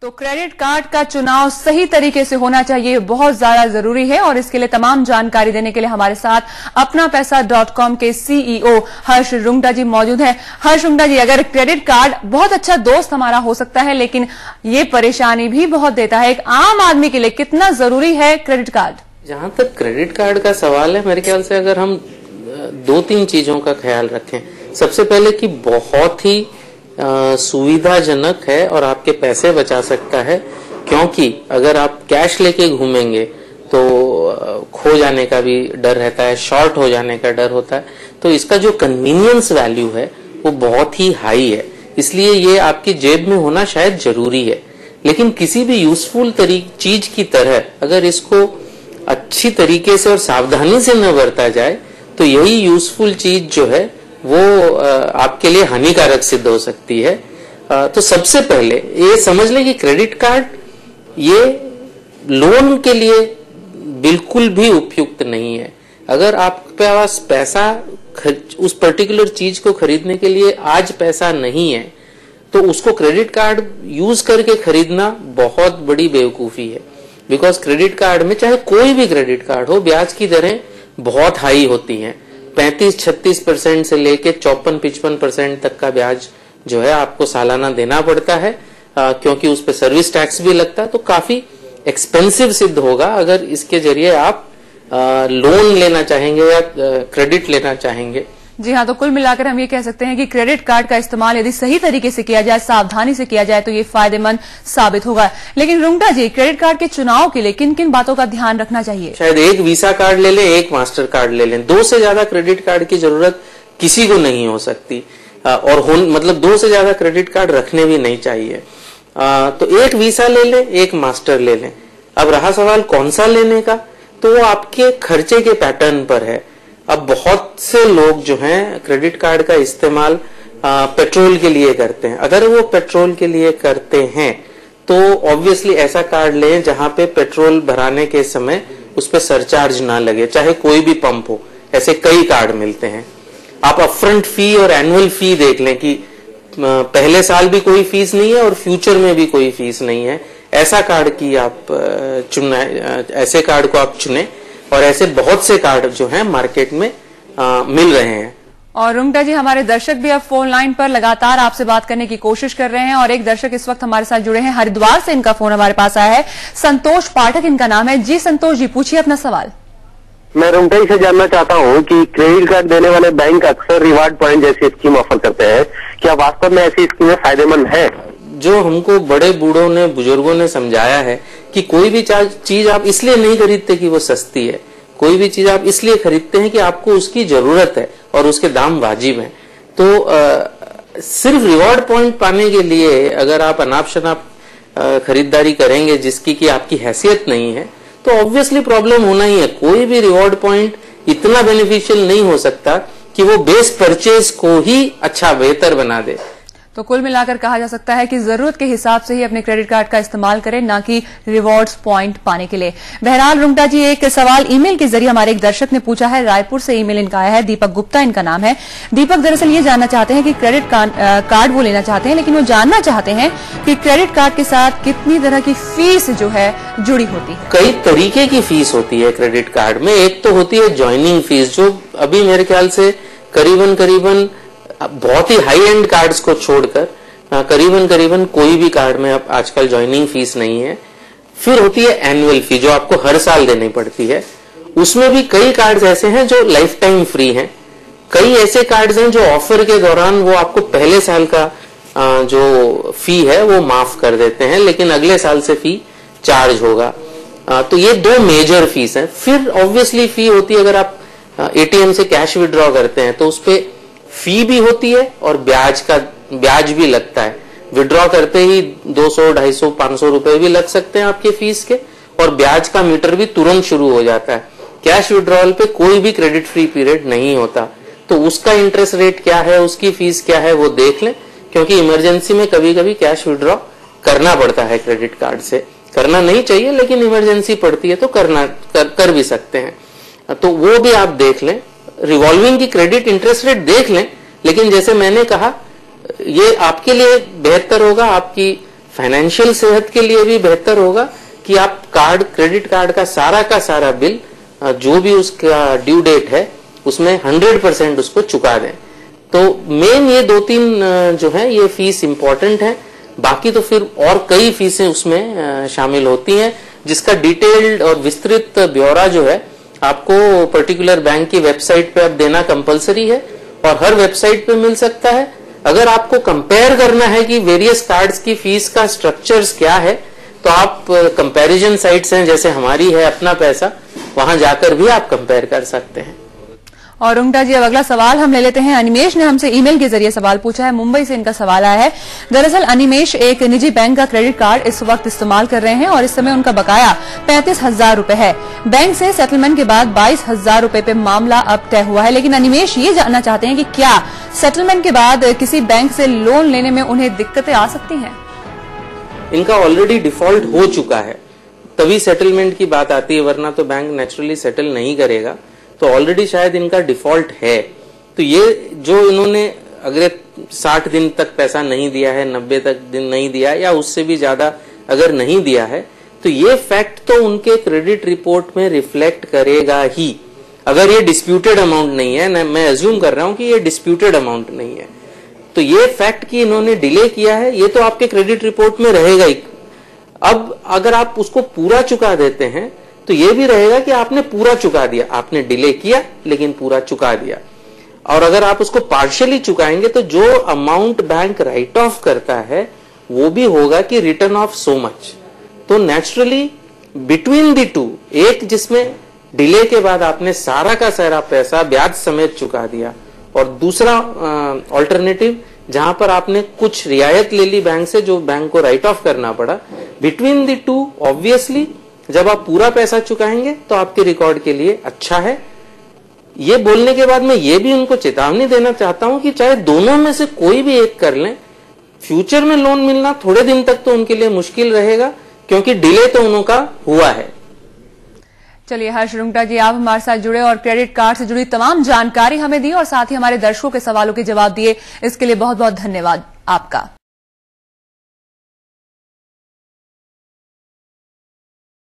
तो credit card का चुनाव सही तरीके से होना चाहिए, बहुत ज्यादा जरूरी है। और इसके लिए तमाम जानकारी देने के लिए हमारे साथ अपनापैसा.com के सीईओ हर्ष रुंगटा जी मौजूद हैं। हर्ष रुंगटा जी, अगर क्रेडिट कार्ड बहुत अच्छा दोस्त हमारा हो सकता है, लेकिन ये परेशानी भी बहुत देता है, एक आम आदमी के लिए कितना जरूरी है क्रेडिट कार्ड? जहां तक क्रेडिट कार्ड का सवाल है, मेरे ख्याल से अगर हम 2-3 चीजों का ख्याल रखें। सबसे पहले कि बहुत ही सुविधाजनक है और आपके पैसे बचा सकता है, क्योंकि अगर आप कैश लेके घूमेंगे तो खो जाने का भी डर रहता है, शॉर्ट हो जाने का डर होता है। तो इसका जो कन्वीनियंस वैल्यू है वो बहुत ही हाई है, इसलिए ये आपकी जेब में होना शायद जरूरी है। लेकिन किसी भी यूजफुल चीज की तरह अगर इसको अच्छी तरीके से और सावधानी से न बरता जाए तो यही यूजफुल चीज जो है वो आपके लिए हानिकारक सिद्ध हो सकती है। तो सबसे पहले ये समझ लें कि क्रेडिट कार्ड ये लोन के लिए बिल्कुल भी उपयुक्त नहीं है। अगर आपके पास पैसा उस पर्टिकुलर चीज को खरीदने के लिए आज पैसा नहीं है तो उसको क्रेडिट कार्ड यूज करके खरीदना बहुत बड़ी बेवकूफी है। बिकॉज क्रेडिट कार्ड में, चाहे कोई भी क्रेडिट कार्ड हो, ब्याज की दरें बहुत हाई होती हैं। 35-36% से लेके 54-55% तक का ब्याज जो है आपको सालाना देना पड़ता है, क्योंकि उस पर सर्विस टैक्स भी लगता है। तो काफी एक्सपेंसिव सिद्ध होगा अगर इसके जरिए आप लोन लेना चाहेंगे या क्रेडिट लेना चाहेंगे। जी हाँ, तो कुल मिलाकर हम ये कह सकते हैं कि क्रेडिट कार्ड का इस्तेमाल यदि सही तरीके से किया जाए, सावधानी से किया जाए, तो ये फायदेमंद साबित होगा। लेकिन रुंगटा जी, क्रेडिट कार्ड के चुनाव के लिए किन किन बातों का ध्यान रखना चाहिए? शायद एक वीसा कार्ड ले लें, एक मास्टर कार्ड ले लें। 2 से ज्यादा क्रेडिट कार्ड की जरूरत किसी को नहीं हो सकती, और मतलब 2 से ज्यादा क्रेडिट कार्ड रखने भी नहीं चाहिए। तो एक वीसा ले लें, एक मास्टर ले लें। अब रहा सवाल कौन सा लेने का, तो वो आपके खर्चे के पैटर्न पर है। अब बहुत से लोग जो हैं क्रेडिट कार्ड का इस्तेमाल पेट्रोल के लिए करते हैं। अगर वो पेट्रोल के लिए करते हैं तो ऑब्वियसली ऐसा कार्ड लें जहां पे पेट्रोल भराने के समय उस पर सरचार्ज ना लगे, चाहे कोई भी पंप हो। ऐसे कई कार्ड मिलते हैं। आप अपफ्रंट फी और एनुअल फी देख लें कि पहले साल भी कोई फीस नहीं है और फ्यूचर में भी कोई फीस नहीं है। ऐसा कार्ड की आप चुनना, ऐसे कार्ड को आप चुने। और ऐसे बहुत से कार्ड जो हैं मार्केट में मिल रहे हैं। और रुंगटा जी, हमारे दर्शक भी अब फोन लाइन पर लगातार आपसे बात करने की कोशिश कर रहे हैं, और एक दर्शक इस वक्त हमारे साथ जुड़े हैं, हरिद्वार से इनका फोन हमारे पास आया है। संतोष पाठक इनका नाम है। जी संतोष जी, पूछिए अपना सवाल। मैं रुंगटा जी से जानना चाहता हूँ कि क्रेडिट कार्ड देने वाले बैंक अक्सर रिवार्ड पॉइंट जैसी स्कीम ऑफर करते हैं, क्या वास्तव में ऐसी स्कीमें फायदेमंद है? जो हमको बड़े बूढ़ों ने, बुजुर्गों ने समझाया है कि कोई भी चीज आप इसलिए नहीं खरीदते कि वो सस्ती है, कोई भी चीज आप इसलिए खरीदते हैं कि आपको उसकी जरूरत है और उसके दाम वाजिब हैं। तो सिर्फ रिवॉर्ड पॉइंट पाने के लिए अगर आप अनाप शनाप खरीदारी करेंगे जिसकी कि आपकी हैसियत नहीं है, तो ऑब्वियसली प्रॉब्लम होना ही है। कोई भी रिवॉर्ड पॉइंट इतना बेनिफिशियल नहीं हो सकता कि वो बेस परचेज को ही अच्छा, बेहतर बना दे। तो कुल मिलाकर कहा जा सकता है कि जरूरत के हिसाब से ही अपने क्रेडिट कार्ड का इस्तेमाल करें, ना कि रिवॉर्ड्स पॉइंट पाने के लिए। बहरहाल रुंगटा जी, एक सवाल ईमेल के जरिए हमारे एक दर्शक ने पूछा है, रायपुर से ईमेल इनका आया है, दीपक गुप्ता इनका नाम है। दीपक दरअसल ये जानना चाहते हैं कि क्रेडिट कार्ड वो लेना चाहते हैं, लेकिन वो जानना चाहते हैं कि क्रेडिट कार्ड के साथ कितनी तरह की फीस जो है जुड़ी होती है। कई तरीके की फीस होती है क्रेडिट कार्ड में। एक तो होती है ज्वाइनिंग फीस, जो अभी मेरे ख्याल से करीबन बहुत ही हाई एंड कार्ड्स को छोड़कर करीबन कोई भी कार्ड में अब आजकल ज्वाइनिंग फीस नहीं है। फिर होती है एनुअल फी, जो आपको हर साल देनी पड़ती है। उसमें भी कई कार्ड्स ऐसे हैं जो लाइफ टाइम फ्री हैं। कई ऐसे कार्ड्स हैं जो ऑफर के दौरान वो आपको पहले साल का जो फी है वो माफ कर देते हैं, लेकिन अगले साल से फी चार्ज होगा। तो ये 2 मेजर फीस है। फिर ऑब्वियसली फी होती है, अगर आप एटीएम से कैश विड्रॉ करते हैं तो उस पर फी भी होती है और ब्याज भी लगता है। विड्रॉ करते ही 200, 250, 500 रुपए भी लग सकते हैं आपके फीस के, और ब्याज का मीटर भी तुरंत शुरू हो जाता है। कैश विड्रॉल पे कोई भी क्रेडिट फ्री पीरियड नहीं होता, तो उसका इंटरेस्ट रेट क्या है, उसकी फीस क्या है वो देख लें, क्योंकि इमरजेंसी में कभी कभी कैश विड्रॉ करना पड़ता है क्रेडिट कार्ड से। करना नहीं चाहिए, लेकिन इमरजेंसी पड़ती है तो कर भी सकते हैं। तो वो भी आप देख लें। रिवॉल्विंग की क्रेडिट इंटरेस्ट रेट देख लें, लेकिन जैसे मैंने कहा ये आपके लिए बेहतर होगा, आपकी फाइनेंशियल सेहत के लिए भी बेहतर होगा कि आप क्रेडिट कार्ड का सारा बिल जो भी उसका ड्यू डेट है उसमें 100% उसको चुका दें। तो मेन ये 2-3 जो है ये फीस इंपॉर्टेंट है, बाकी तो फिर और कई फीसें उसमें शामिल होती हैं, जिसका डिटेल्ड और विस्तृत ब्यौरा जो है आपको पर्टिकुलर बैंक की वेबसाइट पे अब देना कंपलसरी है और हर वेबसाइट पे मिल सकता है। अगर आपको कंपेयर करना है कि वेरियस कार्ड्स की फीस का स्ट्रक्चर्स क्या है, तो आप कंपैरिजन साइट्स हैं जैसे हमारी है अपना पैसा, वहां जाकर भी आप कंपेयर कर सकते हैं। और रुंगटा जी, अब अगला सवाल हम ले लेते हैं। अनिमेश ने हमसे ईमेल के जरिए सवाल पूछा है, मुंबई से इनका सवाल आया है। दरअसल अनिमेश एक निजी बैंक का क्रेडिट कार्ड इस वक्त इस्तेमाल कर रहे हैं और इस समय उनका बकाया 35,000 रुपए है। बैंक से सेटलमेंट के बाद 22,000 रुपए पे मामला अब तय हुआ है, लेकिन अनिमेश ये जानना चाहते हैं कि क्या सेटलमेंट के बाद किसी बैंक से लोन लेने में उन्हें दिक्कतें आ सकती हैं? इनका ऑलरेडी डिफॉल्ट हो चुका है, तभी सेटलमेंट की बात आती है, वरना तो बैंक नेचुरली सेटल नहीं करेगा। तो ऑलरेडी शायद इनका डिफॉल्ट है। तो ये जो इन्होंने अगले 60 दिन तक पैसा नहीं दिया है, 90 तक दिन नहीं दिया या उससे भी ज्यादा अगर नहीं दिया है, तो ये फैक्ट तो उनके क्रेडिट रिपोर्ट में रिफ्लेक्ट करेगा ही। अगर ये डिस्प्यूटेड अमाउंट नहीं है, मैं अज्यूम कर रहा हूं कि ये डिस्प्यूटेड अमाउंट नहीं है, तो ये फैक्ट कि इन्होंने डिले किया है ये तो आपके क्रेडिट रिपोर्ट में रहेगा ही। अब अगर आप उसको पूरा चुका देते हैं तो ये भी रहेगा कि आपने पूरा चुका दिया, आपने डिले किया लेकिन पूरा चुका दिया। और अगर आप उसको पार्शियली चुकाएंगे तो जो अमाउंट बैंक राइट ऑफ करता है वो भी होगा कि रिटर्न ऑफ सो मच। तो नेचुरली बिटवीन द टू, एक जिसमें डिले के बाद आपने सारा का सारा पैसा ब्याज समेत चुका दिया और दूसरा ऑल्टरनेटिव जहां पर आपने कुछ रियायत ले ली बैंक से जो बैंक को राइट ऑफ करना पड़ा। बिटवीन द टू ऑब्वियसली जब आप पूरा पैसा चुकाएंगे तो आपके रिकॉर्ड के लिए अच्छा है। ये बोलने के बाद मैं ये भी उनको चेतावनी देना चाहता हूं कि चाहे दोनों में से कोई भी एक कर लें, फ्यूचर में लोन मिलना थोड़े दिन तक तो उनके लिए मुश्किल रहेगा, क्योंकि डिले तो उनका हुआ है। चलिए हर्ष रुंगटा जी, आप हमारे साथ जुड़े और क्रेडिट कार्ड से जुड़ी तमाम जानकारी हमें दी और साथ ही हमारे दर्शकों के सवालों के जवाब दिए, इसके लिए बहुत बहुत धन्यवाद आपका।